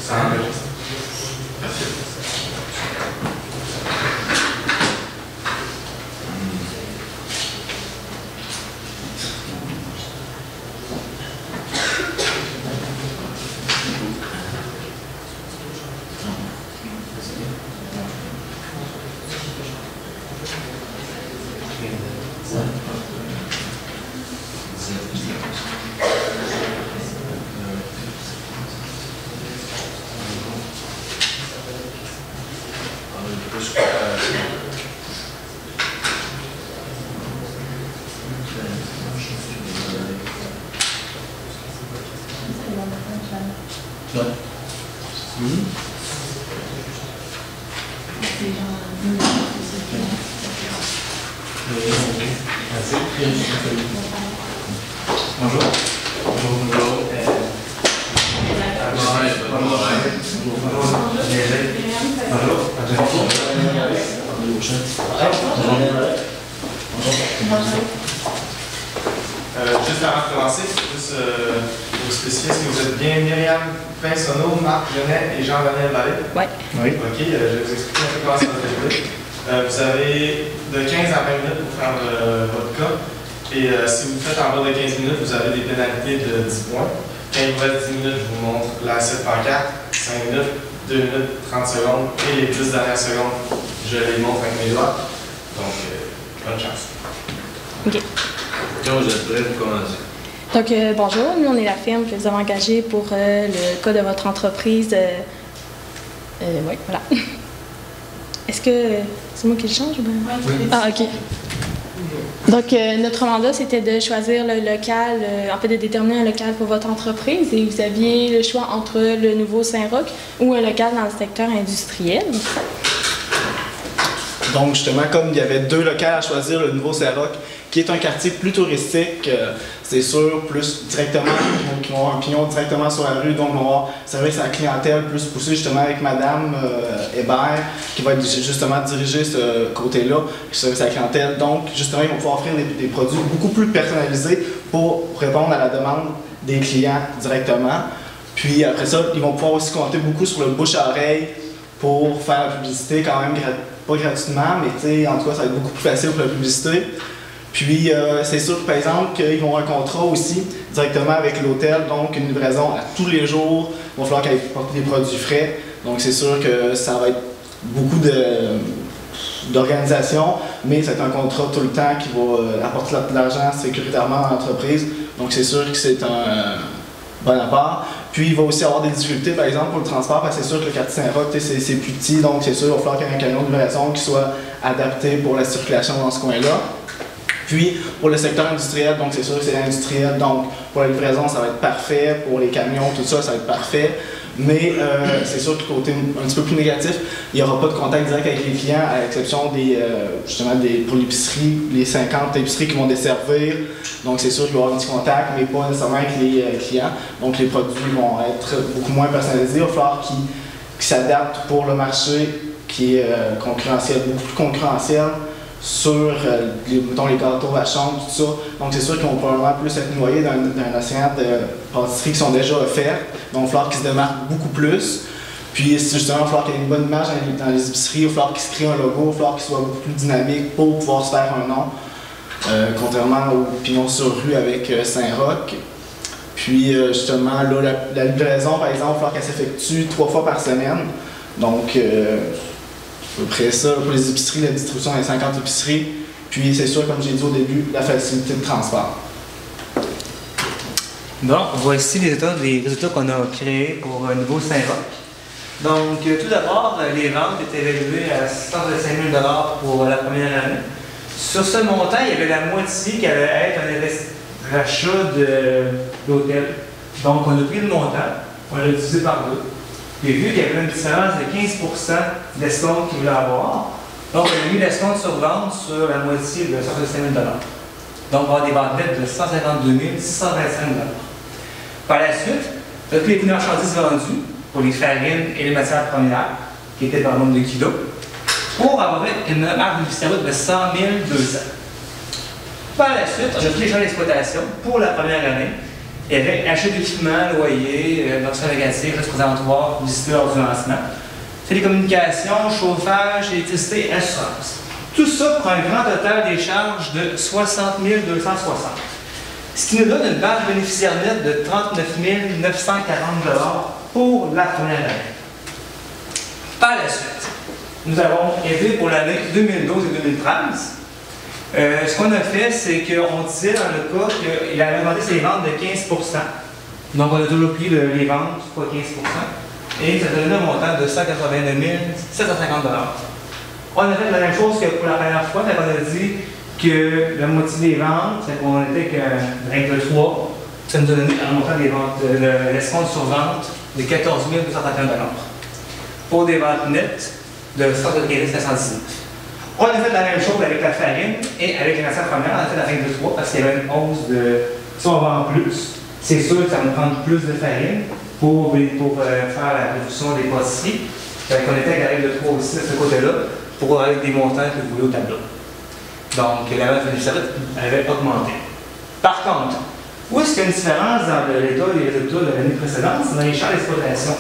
Ça enregistre. Parfait. Bonjour. Juste avant de commencer, juste vous spécifier, est-ce que vous êtes bien Myriam Pinsonneau, Marc Genet et Jean-Daniel Vallée? Oui. Oui. Ok, je vais vous expliquer un peu comment ça va se dérouler. Vous avez de 15 à 20 minutes pour faire votre cas. Et si vous faites en bas de 15 minutes, vous avez des pénalités de 10 points. Quand il vous reste 10 minutes, je vous montre la 7 pancarte, 5 minutes, 2 minutes, 30 secondes. Et les 10 dernières secondes, je les montre avec mes doigts. Donc, bonne chance. OK. Quand vous êtes prêts, vous commencez. Donc, bonjour, nous, on est la firme que vous avez engagée pour le cas de votre entreprise. Oui, voilà. Est-ce que c'est moi qui le change ou bien? Oui. Ah, OK. Donc, notre mandat, c'était de choisir le local, en fait, de déterminer un local pour votre entreprise et vous aviez le choix entre le nouveau Saint-Roch ou un local dans le secteur industriel. Donc, justement, comme il y avait deux locales à choisir, le nouveau Saint-Roch, qui est un quartier plus touristique, c'est sûr, plus directement, qui vont avoir un pignon directement sur la rue, donc on va avoir service à la clientèle plus poussé justement avec Madame Hébert, qui va justement diriger ce côté-là, service à la clientèle. Donc, justement, ils vont pouvoir offrir des produits beaucoup plus personnalisés pour répondre à la demande des clients directement. Puis après ça, ils vont pouvoir aussi compter beaucoup sur le bouche à oreille pour faire la publicité quand même pas gratuitement, mais en tout cas, ça va être beaucoup plus facile pour la publicité. Puis, c'est sûr, par exemple, qu'ils vont avoir un contrat aussi directement avec l'hôtel, donc une livraison à tous les jours. Il va falloir qu'ils portent des produits frais. Donc, c'est sûr que ça va être beaucoup d'organisation, mais c'est un contrat tout le temps qui va apporter de l'argent sécuritairement à l'entreprise. Donc, c'est sûr que c'est un bon apport. Puis, il va aussi avoir des difficultés, par exemple, pour le transport, parce que c'est sûr que le quartier Saint-Roch, c'est plus petit, donc c'est sûr qu'il va falloir qu'il y ait un camion de livraison qui soit adapté pour la circulation dans ce coin-là. Puis, pour le secteur industriel, donc c'est sûr que c'est industriel, donc pour la livraison, ça va être parfait, pour les camions, tout ça, ça va être parfait. Mais c'est sûr que côté un petit peu plus négatif, il n'y aura pas de contact direct avec les clients, à l'exception justement pour l'épicerie, les 50 épiceries qui vont desservir. Donc c'est sûr qu'il va y avoir un petit contact, mais pas nécessairement avec les clients. Donc les produits vont être beaucoup moins personnalisés. Il va falloir qu'ils s'adaptent pour le marché qui est concurrentiel, beaucoup plus concurrentiel sur mettons, les gâteaux à chambre, tout ça. Donc c'est sûr qu'ils vont probablement plus être noyés d'un océan de pâtisseries qui sont déjà offertes. Donc il va falloir qu'ils se démarquent beaucoup plus. Puis justement, il va falloir qu'il y ait une bonne image dans les épiceries, il va falloir qu'ils se créent un logo, il va falloir qu'ils soient beaucoup plus dynamiques pour pouvoir se faire un nom. Contrairement au pignon sur rue avec Saint-Roch. Puis justement, là, la livraison, par exemple, il va falloir qu'elle s'effectue 3 fois par semaine. Donc, à peu près ça, pour les épiceries, la distribution des 50 épiceries. Puis c'est sûr, comme j'ai dit au début, la facilité de transport. Bon, voici les résultats qu'on a créés pour un nouveau Saint-Roch. Donc, tout d'abord, les ventes étaient évaluées à 125 000 $ pour la première année. Sur ce montant, il y avait la moitié qui allait être un rachat de l'hôtel. Donc, on a pris le montant, on l'a divisé par deux. Puis, vu qu'il y avait une différence de 15 % d'escompte qu'il voulait avoir, donc on a mis l'escompte sur vente sur la moitié de 125 000 $. Donc, on va avoir des ventes nettes de 152 625 $. Par la suite, on a pris les prix de marchandises vendues pour les farines et les matières premières, qui étaient dans le nombre de kilos, pour avoir une marge bénéficiaire de 100 200. Par la suite, on a pris les charges d'exploitation pour la première année, Il y avait achat d'équipement, loyer, notion négative, risque présentoir, publicité lors du lancement, télécommunications, chauffage, électricité, assurance. Tout ça pour un grand total des charges de 60 260. Ce qui nous donne une base bénéficiaire nette de 39 940 pour la première année. Par la suite, nous avons été pour l'année 2012 et 2013. Ce qu'on a fait, c'est qu'on disait dans le cas qu'il avait demandé ses ventes de 15 %. Donc, on a toujours pris les ventes fois 15 %. Et ça donnait un montant de 189 750 $. On a fait la même chose que pour la première fois, on a dit que la moitié des ventes, c'est qu'on était qu'une règle de 3. Ça nous a donné un montant des ventes, l'escompte sur vente de 14 231 $. Pour des ventes nettes de 115 719. On a fait la même chose avec la farine et avec les matières premières, on a fait la règle de 3 parce qu'il y avait une hausse de. Si on vend plus, c'est sûr que ça va nous prendre plus de farine pour faire la réduction des pâtisseries. Donc, on était avec la règle de 3 aussi de ce côté-là pour avec des montants que vous voyez au tableau. Donc, la vente bénéficiaire avait augmenté. Par contre, où est-ce qu'il y a une différence dans l'état des résultats de l'année précédente? C'est dans les charges d'exploitation.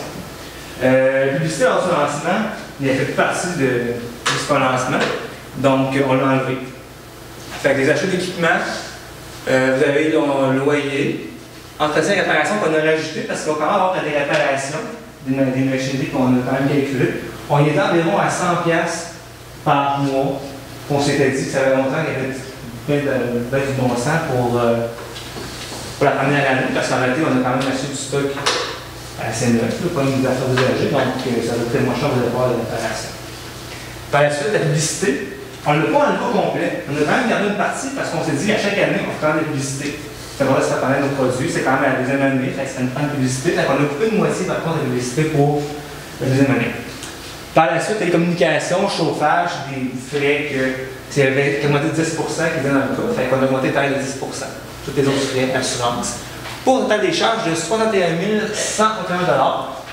La publicité lors du lancement, il a fait partie du lancement, donc on l'a enlevé. Fait que les achats d'équipement, vous avez le loyer, entretien et réparation qu'on a rajouté parce qu'on va quand même avoir des réparations, des machineries qu'on a quand même calculées. On y est environ à 100$ par mois. On s'était dit que ça avait longtemps qu'il y avait du bon sens pour la première année, parce qu'en réalité, on a quand même acheté du stock assez neuf, pas une affaire usagée, donc ça va être moins cher de voir la réparation. Par la suite, la publicité, on ne l'a pas enlevé au complet. On a quand même gardé une partie parce qu'on s'est dit à chaque année, on fait quand même des publicités. Ça va se parler de nos produits, c'est quand même la deuxième année, ça nous prend une publicité. Donc on a coupé une moitié par contre de publicité pour la deuxième année. Par la suite, les communications, chauffage, des frais qui avaient augmenté de 10% qui étaient dans le cas. Fait qu'on a augmenté de 10%. Tous les autres frais, assurance. Pour un total des charges de 61 121 $,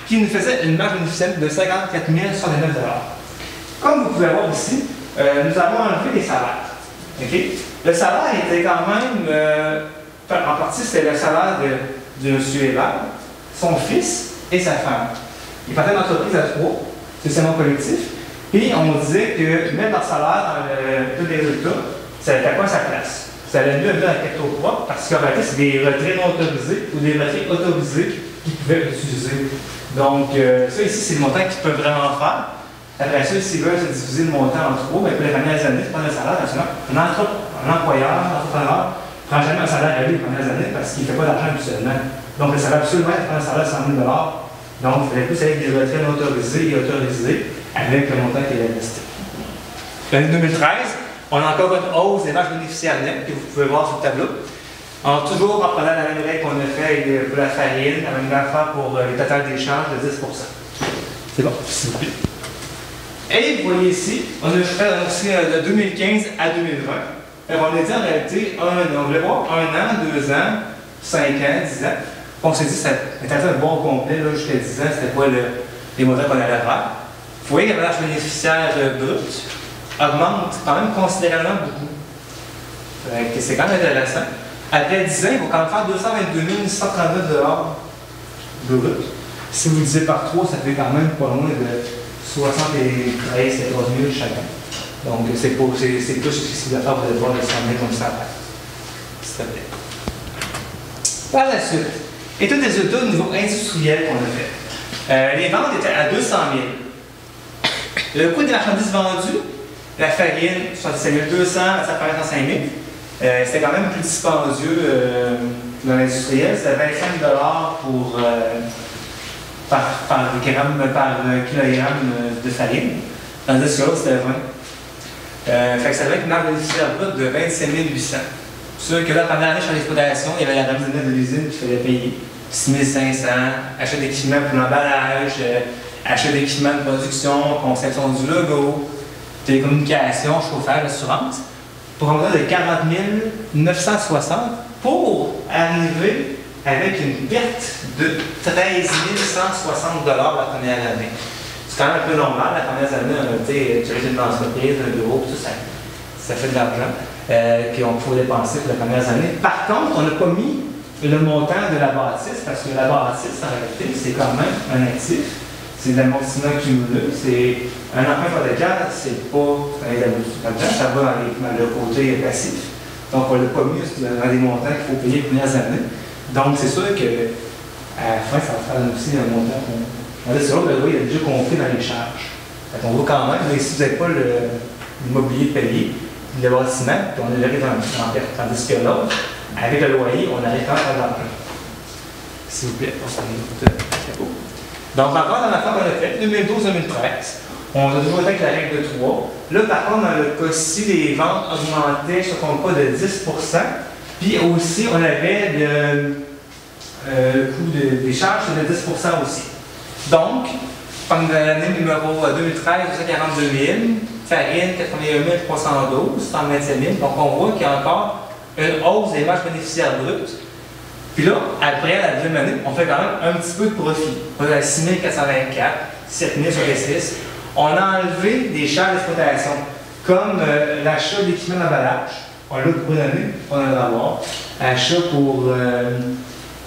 qui nous faisait une marge bénéficiaire de 54 069 $. Comme vous pouvez voir ici, nous avons enlevé les salaires. Okay? Le salaire était quand même, en partie, c'était le salaire de M. Hébert, son fils et sa femme. Ils partaient d'entreprise à 3, socialement collectif, et on disait que mettre leur salaire dans tous les résultats, ça allait à quoi sa place? Ça allait mieux venir à capitaux propres parce qu'en réalité, c'est des retraits non autorisés ou des retraits autorisés qui pouvaient l'utiliser. Donc, ça ici, c'est le montant qu'ils peuvent vraiment faire. Après ça, s'ils veulent se diviser le montant en 3, bien, pour les premières années, c'est pas le salaire national. Un employeur, un entrepreneur, ne prend jamais un salaire à lui les premières années parce qu'il ne fait pas d'argent habituellement. Donc, le salaire absolument, il prend un salaire de 100 000 $. Donc, il fallait plus avec des retraits non autorisés et autorisés avec le montant qui est resté. L'année 2013, on a encore une hausse des marges bénéficiaires nettes que vous pouvez voir sur le tableau. Alors, toujours en prenant la même règle qu'on a fait pour la farine, la même affaire pour les totales des charges de 10%. C'est bon, s'il vous plaît. Et vous voyez ici, on a fait aussi de 2015 à 2020. Alors, on a dit en réalité, on voulait voir 1 an, 2 ans, 5 ans, 10 ans. On s'est dit que ça était un bon complet jusqu'à 10 ans, c'était pas les montants qu'on allait faire. Vous voyez que la marge bénéficiaire brute augmente quand même considérablement beaucoup. C'est quand même intéressant. Après 10 ans, il va quand même faire 222 139 $ brut. Si vous le divisez par 3, ça fait quand même pas loin de 73 14 000 chacun. Donc, c'est plus difficile à faire, vous allez voir le 100 000 comme ça. S'il te plaît. Par la suite, étude des résultats au niveau industriel qu'on a fait. Les ventes étaient à 200 000. Le coût des marchandises vendues, la farine, 77 200, ça paraît 105 000. C'était quand même plus dispendieux dans l'industriel. C'était 25 $ par kilogramme de farine. Tandis que l'autre, c'était 20. Fait que ça devait être une marge bénéficiaire brute de 27 800. Sûr que là, pendant l'année sur l'exploitation, il y avait la remise de l'usine qu'il fallait payer. 6 500, achat d'équipements pour l'emballage, achat d'équipements de production, conception du logo, télécommunications, chauffage, assurance, pour un montant de 40 960 pour arriver avec une perte de 13 160 $ la première année. C'est quand même un peu normal, la première année, tu as une entreprise, un bureau, tout ça, ça fait de l'argent qu'on pouvait dépenser pour les premières années. Par contre, on n'a pas mis le montant de la bâtisse, parce que la bâtisse, en réalité, c'est quand même un actif. C'est de l'amortissement cumulé. C'est un emprunt hypothécaire, c'est pas un d'argent, ça va dans le côté passif. Donc, on ne l'a pas mis dans des montants qu'il faut payer les premières années. Donc, c'est sûr qu'à la fin, ça va faire aussi un montant qu'on. C'est vrai que le droit, il est déjà compris dans les charges. On voit quand même, mais si vous n'avez pas l'immobilier payé, le bâtiment, puis on est arrivé en perte. Tandis que l'autre, avec le loyer, on arrive quand même à l'emprunt. S'il vous plaît, c'est beau. Donc, encore dans la fois qu'on a fait, 2012-2013, on a toujours été avec la règle de 3. Là, par contre, dans le cas, si les ventes augmentaient, je ne compte pas, de 10 %, puis aussi, on avait le coût des charges de 10 % aussi. Donc, pendant l'année numéro 2013, 242 000, farine, 81 312, 127 000. Donc, on voit qu'il y a encore une hausse des marges bénéficiaires brutes. Puis là, après la deuxième année, on fait quand même un petit peu de profit. On est à 6 424, 7 000 sur les 6. On a enlevé des charges d'exploitation, comme l'achat d'équipements d'emballage. On l'a pour une année, on en a avoir. Achat pour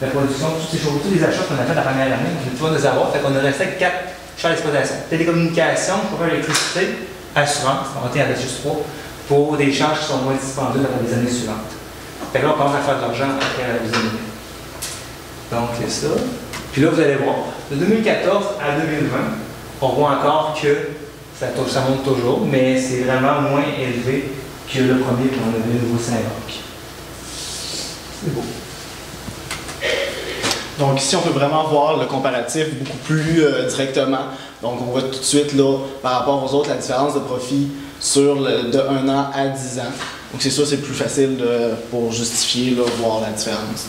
la production, toutes ces choses, tous les achats qu'on a fait la première année, on va les avoir. Fait qu'on a resté avec 4 charges d'exploitation. Télécommunications, pour l'électricité, assurance, on était à juste 3, pour des charges qui sont moins dispendieuses dans les années suivantes. Fait que là, on commence à faire de l'argent après la deuxième année. Donc, c'est ça. Puis là, vous allez voir, de 2014 à 2020, on voit encore que ça monte toujours, mais c'est vraiment moins élevé que le premier qu'on a vu au Nouveau-Saint-Roch. C'est beau. Donc ici, on peut vraiment voir le comparatif beaucoup plus directement. Donc on voit tout de suite, là, par rapport aux autres, la différence de profit sur de 1 an à 10 ans. Donc c'est sûr, c'est plus facile pour justifier, là, voir la différence.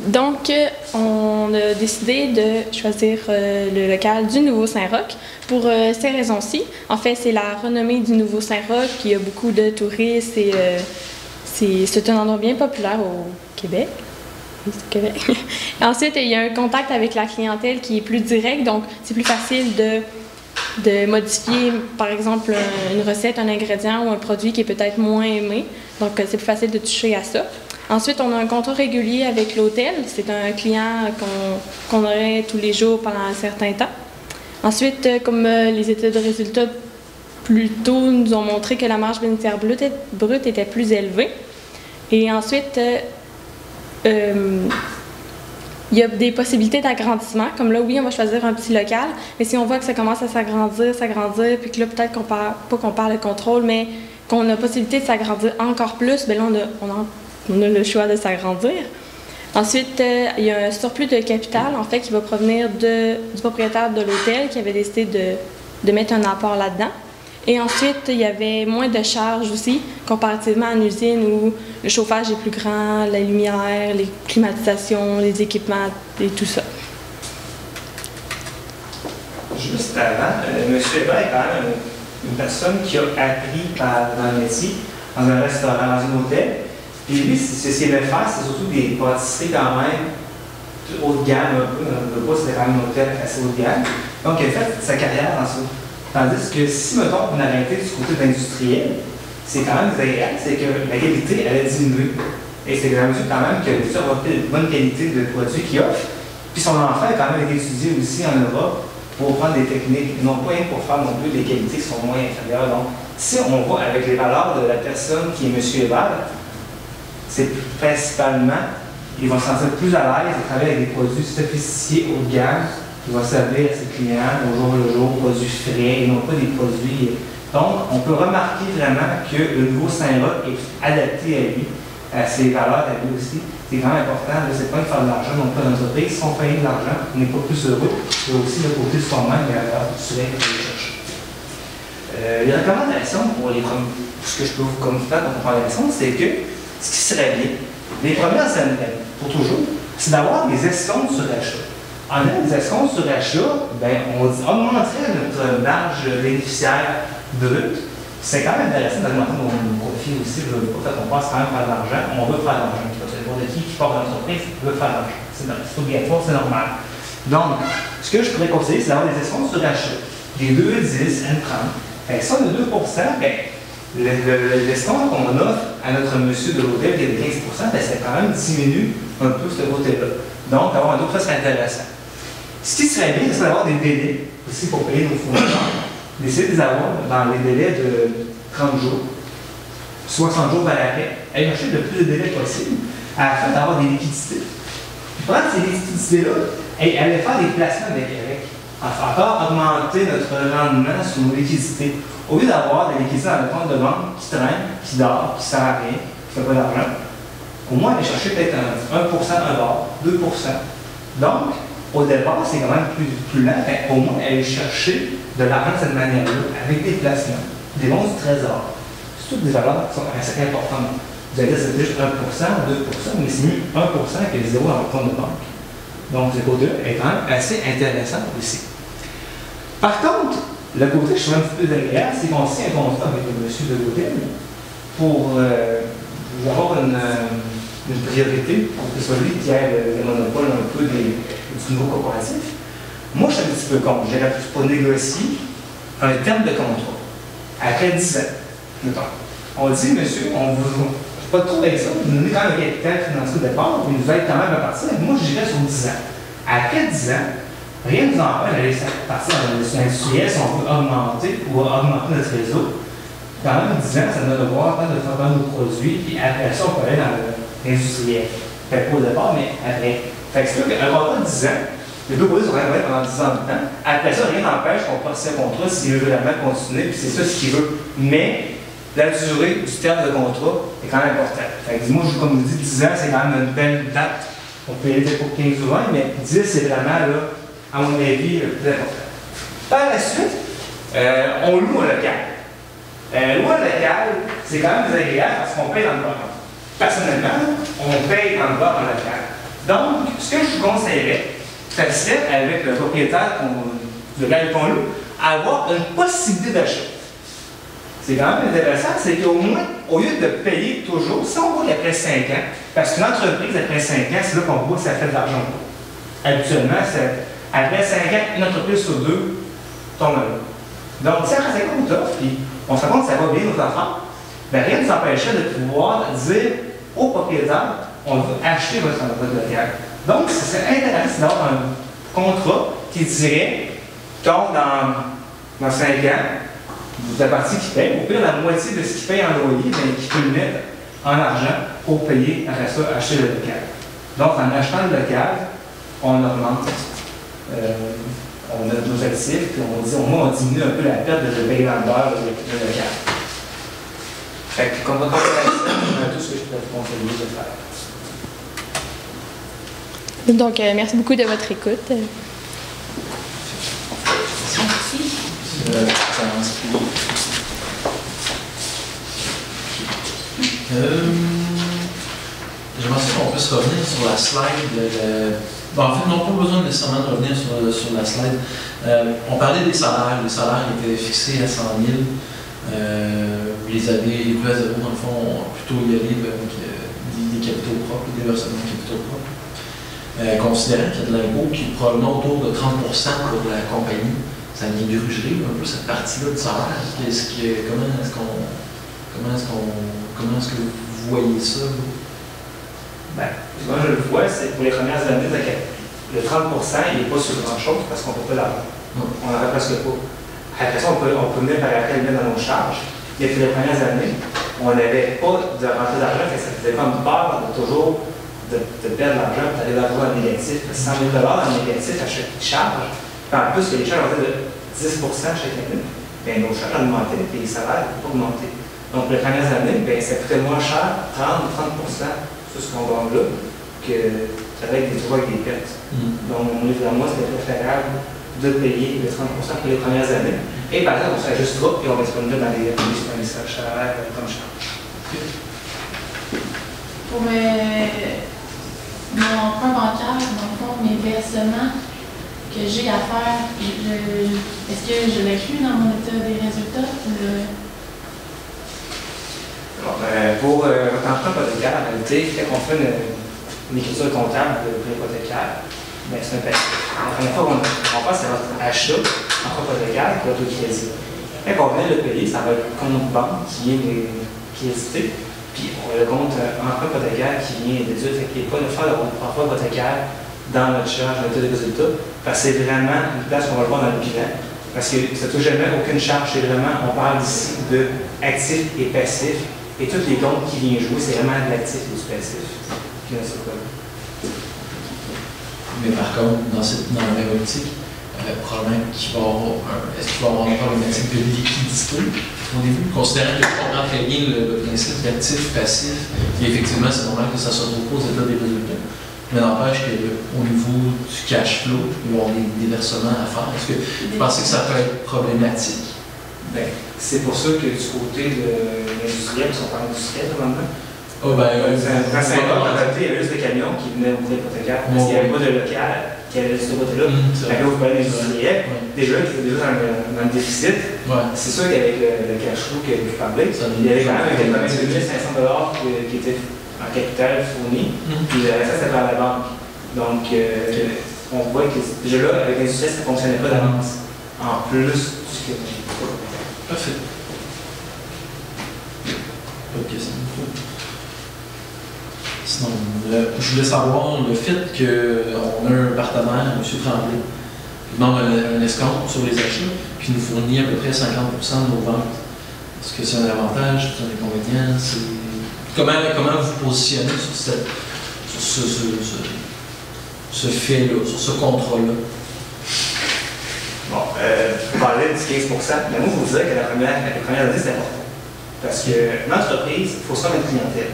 Donc, on a décidé de choisir le local du Nouveau-Saint-Roch pour ces raisons-ci. En fait, c'est la renommée du Nouveau-Saint-Roch, qui a beaucoup de touristes et c'est un endroit bien populaire au Québec. Oui, c'est au Québec. Ensuite, il y a un contact avec la clientèle qui est plus direct, donc c'est plus facile de modifier, par exemple, une recette, un ingrédient ou un produit qui est peut-être moins aimé. Donc, c'est plus facile de toucher à ça. Ensuite, on a un contrat régulier avec l'hôtel. C'est un client qu'on aurait tous les jours pendant un certain temps. Ensuite, comme les études de résultats plus tôt nous ont montré que la marge bénéficiaire brute était plus élevée. Et ensuite, il y a des possibilités d'agrandissement. Comme là, oui, on va choisir un petit local, mais si on voit que ça commence à s'agrandir, puis que là, peut-être qu'on perd le contrôle, mais qu'on a la possibilité de s'agrandir encore plus, bien là, on a le choix de s'agrandir. Ensuite, il y a un surplus de capital, en fait, qui va provenir du propriétaire de l'hôtel qui avait décidé de mettre un apport là-dedans. Et ensuite, il y avait moins de charges aussi, comparativement à une usine où le chauffage est plus grand, la lumière, les climatisations, les équipements et tout ça. Juste avant, M. Hébert est quand même une personne qui a appris dans le métier, dans un restaurant, dans un hôtel. Et lui, ce qu'il aimait faire, c'est surtout des pâtisseries quand même haut de gamme, un peu. Le boss, c'était quand même un hôtel assez haut de gamme. Donc, il a fait sa carrière dans ça. Tandis que si, mettons, on arrêtait du côté de l'industriel, c'est quand même désagréable, c'est que la qualité, elle a diminué. Et c'est la mesure quand même que le futur va une bonne qualité de produits qu'il offre. Puis son enfant a quand même été étudié aussi en Europe pour prendre des techniques, non pas rien pour faire non plus des qualités qui sont moins inférieures. Donc, si on va avec les valeurs de la personne qui est M. Hébert, c'est principalement, il va se sentir plus à l'aise de travailler avec des produits sophistiqués haut de gamme. Il va servir à ses clients au jour le jour, produits frais et non pas des produits. Donc, on peut remarquer vraiment que le Nouveau-Saint-Roch est adapté à lui, à ses valeurs, à lui aussi. C'est vraiment important. C'est pas de faire de l'argent, non pas d'entreprise. Si on fait de l'argent, on n'est pas plus heureux. Il y a aussi le côté de soi-même, il y a la culturelle que je cherche. Les recommandations pour ce que je peux vous comme faire comme recommandation, c'est que ce qui serait bien, les premières années, pour toujours, c'est d'avoir des escomptes sur l'achat. En ayant des escomptes sur achat, ben, on augmenterait notre marge bénéficiaire brute. C'est quand même intéressant d'augmenter nos profits aussi. On passe quand même faire de l'argent. On veut faire de l'argent. De qui part de l'entreprise veut faire de l'argent. C'est obligatoire, c'est normal. Donc, ce que je pourrais conseiller, c'est d'avoir des escomptes sur achat. Des 2, 10, N30. Si on a 2 ben, l'escompte qu'on offre à notre monsieur de l'hôtel qui est de 15 ben, ça quand même diminue un peu ce côté-là. Donc, avoir un taux, ça serait intéressant. Ce qui serait bien, c'est d'avoir des délais aussi pour payer nos fournisseurs. D'essayer de les avoir dans les délais de 30 jours, 60 jours par arrêt, aller chercher le plus de délais possible afin d'avoir des liquidités. Puis prendre ces liquidités-là et aller faire des placements avec encore augmenter notre rendement sur nos liquidités. Au lieu d'avoir des liquidités dans le compte de banque qui traînent, qui dort, qui ne sert à rien, qui ne fait pas d'argent, au moins aller chercher peut-être 1%, 2%. Donc, au départ, c'est quand même plus lent, mais au moins aller chercher de l'argent de cette manière-là, avec des placements, des bons du trésor. C'est toutes des valeurs qui sont assez importantes. Vous allez dire que c'est juste 1%, 2%, mais c'est mieux 1% que 0 dans votre compte de banque. Donc, ce côté-là est quand même assez intéressant aussi. Par contre, le côté que je trouve un petit peu désagréable, c'est qu'on signe un contrat avec le monsieur de l'hôtel pour avoir une priorité pour que ce soit lui qui ait le monopole un peu du niveau corporatif. Moi, je suis un petit peu contre. J'aurais pu pas négocier un terme de contrat après 10 ans. Mettons. On dit, monsieur, on vous. Pas trop avec ça, vous nous donnez quand même un capital financier au départ, il nous aide quand même à partir. Moi, j'irais sur 10 ans. Après 10 ans, rien ne nous empêche d'aller partir dans l'industrie industrielle si on veut augmenter ou augmenter notre réseau. Quand même, 10 ans, ça nous donne voir de faire vendre nos produits, puis après ça, on peut aller dans l'industriel. Fait pas au départ, mais après. Fait que c'est sûr qu'un contrat de 10 ans, les deux produits sont quand même pendant 10 ans de temps. Après ça, rien n'empêche qu'on passe un contrat s'il veut vraiment continuer, puis c'est ça ce qu'il veut. Mais la durée du terme de contrat est quand même importante. Fait que moi, comme je vous dis, 10 ans, c'est quand même une belle date. On peut y aller pour 15 ou 20, mais 10, c'est vraiment, là, à mon avis, le plus important. Par la suite, on loue un local. Louer un local, c'est quand même désagréable parce qu'on paye dans le bar. Personnellement, on paye dans le bar en local. Donc, ce que je vous conseillerais, ça serait, avec le propriétaire du local qu'on loue, avoir une possibilité d'achat. C'est quand même intéressant, c'est qu'au moins, au lieu de payer toujours, si on voit qu'après 5 ans, parce qu'une entreprise après 5 ans, c'est là qu'on voit que ça fait de l'argent. Habituellement, après 5 ans, une entreprise sur 2 tombe là. Donc, si après 5 ans, on t'offre, puis on se rend compte que ça va bien nos affaires, bien, rien ne nous empêcherait de pouvoir dire au propriétaire, on veut acheter votre local. Donc, ce serait intéressant d'avoir un contrat qui dirait, donc dans 5 ans, la partie qui paye, au pire, la moitié de ce qu'il paye en loyer, bien, qui peut le mettre en argent pour payer, après ça, acheter le local. Donc, en achetant le local, on augmente on a nos actifs, puis on dit, au moins, on diminue un peu la perte de payer dans le beurre le local. Fait que, comme on va faire ça, on a tout ce que je peux vous conseiller de faire. Donc, merci beaucoup de votre écoute. J'aimerais qu'on puisse revenir sur la slide. Bon, en fait, non pas besoin nécessairement de revenir sur la slide. On parlait des salaires. Les salaires étaient fixés à 100 000. Les coûts à zéro, dans le fond, ont plutôt y aller avec des capitaux propres, des versements de capitaux propres. Considérant qu'il y a de l'impôt qui est probablement autour de 30% pour la compagnie, ça vient gruger un peu cette partie-là de salaire. Comment est-ce que vous voyez ça? Bien, moi je le vois, c'est pour les premières années, le 30%, il n'est pas sur grand-chose parce qu'on ne peut pas l'avoir. On n'en a presque pas. Après ça, on peut venir par après le mettre dans nos charges. Mais pour les premières années, on n'avait pas de rentrée d'argent, ça faisait comme peur toujours de perdre l'argent et d'aller l'avoir en négatif. 100 000 en négatif à chaque charge. Puis en plus, que les charges augmentaient de 10% chaque année, bien, nos charges augmentaient et les salaires n'ont pas augmenté. Donc, les premières années, bien, ça coûtait moins cher, 30% sur ce qu'on gagne là, qu'avec des droits et des pertes. Donc, évidemment, c'était préférable de payer les 30% pour les premières années. Et par exemple, on s'ajustera et on va se revenir dans les salaires comme charge. Pour mon emprunt bancaire, dans le fond, mes versements que j'ai à faire, est-ce que je l'inclus dans mon état des résultats? Pour votre emprunt hypothécaire, en réalité, quand on fait une écriture comptable de l'hypothécaire, ben, c'est un paiement. La première fois qu'on passe, c'est votre achat, emprunt hypothécaire, pour l'autocrédit. Quand on vient de le payer, ça va être le compte banque qui est cité, puis le compte emprunt hypothécaire qui vient déduit, fait qu'il n'y a pas de faire d'emprunt hypothécaire dans notre charge, notre des résultats, parce que c'est vraiment une place qu'on va le voir dans le bilan, parce que ça ne touche jamais aucune charge, c'est vraiment, on parle ici de actifs et passifs, et tous les comptes qui viennent jouer, c'est vraiment de l'actif et du passif qui vient se coller. Mais par contre, dans la même optique, problème qu'il va avoir est-ce qu'il va avoir une problématique de liquidité au début, considérant que je comprends très bien le principe d'actif, passif, et effectivement, c'est normal que ça se retrouve aux états des résultats. Mais n'empêche qu'au niveau du cash flow, il va y avoir des versements à faire. Est-ce que vous pensez que ça peut être problématique? Bien, c'est pour ça que du côté de l'industriel, ils sont pas industriels normalement. Oh ben, dans 5 ans, en réalité, il y avait juste des camions qui venaient au bout hypothécaire parce qu'il n'y avait pas de local qui avait ce côté-là. Fait que là, vous parlez d'industriel, déjà qui étaient déjà dans le déficit. C'est sûr qu'avec le cash flow que vous parlez, il y avait quand même 82 500 $ qui étaient en capital fourni, puis le reste, c'était par la banque. Donc, on voit que déjà là, avec l'industriel, ça ne fonctionnait pas d'avance. En plus du capital. Parfait. Pas de question. Sinon, je voulais savoir le fait qu'on a un partenaire, M. Tremblay, qui demande un escompte sur les achats, puis nous fournit à peu près 50% de nos ventes. Est-ce que c'est un avantage, c'est un inconvénient? Comment vous positionnez sur ce fait-là, sur ce contrat-là? Bon, vous parlez du 15 mais moi, je vous dirais que la première année, c'est important. Parce que l'entreprise, il faut se faire une clientèle.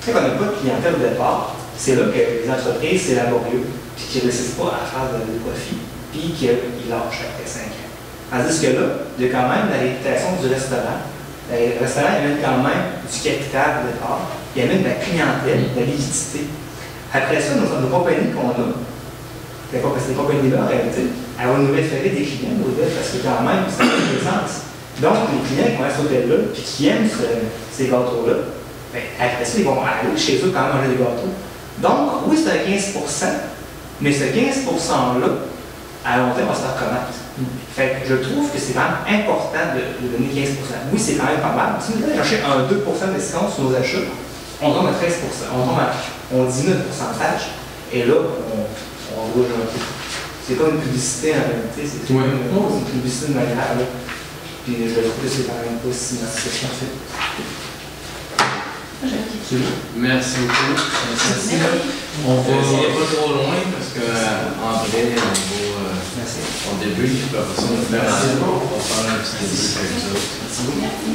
Quand on n'a pas de clientèle au départ, c'est là que les entreprises, c'est laborieux, puis qu'ils ne réussissent pas à faire de profit, puis qu'ils lâchent après 5 ans. Tandis que là, il y a quand même la réputation du restaurant. Le restaurant, il amène quand même du capital au départ, il amène de la clientèle, de la liquidité. Après ça, nos compagnies qu'on a, ces compagnies-là, en réalité, elles vont nous référer des clients au hôtel parce que quand même, ça a une présence. Donc, les clients qui vont à cet hôtel-là, puis qui aiment ces gâteaux-là, bien, après ça, ils vont aller chez eux quand même manger des gâteaux. Donc, oui, c'est un 15 mais ce 15 %-là, à long terme, on va se faire reconnaître. Fait que je trouve que c'est vraiment important de donner 15 %. Oui, c'est quand même pas mal. Si nous allons chercher un 2 % de discount sur nos achats, on tombe à 13 %. On diminue le pourcentage, et là, on rouge un peu. C'est pas une publicité en réalité, c'est une publicité de manière. Puis je trouve que c'est quand même pas si parfait. Merci beaucoup. Merci. On va pas trop loin parce qu'André, on débute, puis après ça, on va faire un petit défi avec ça. Merci beaucoup.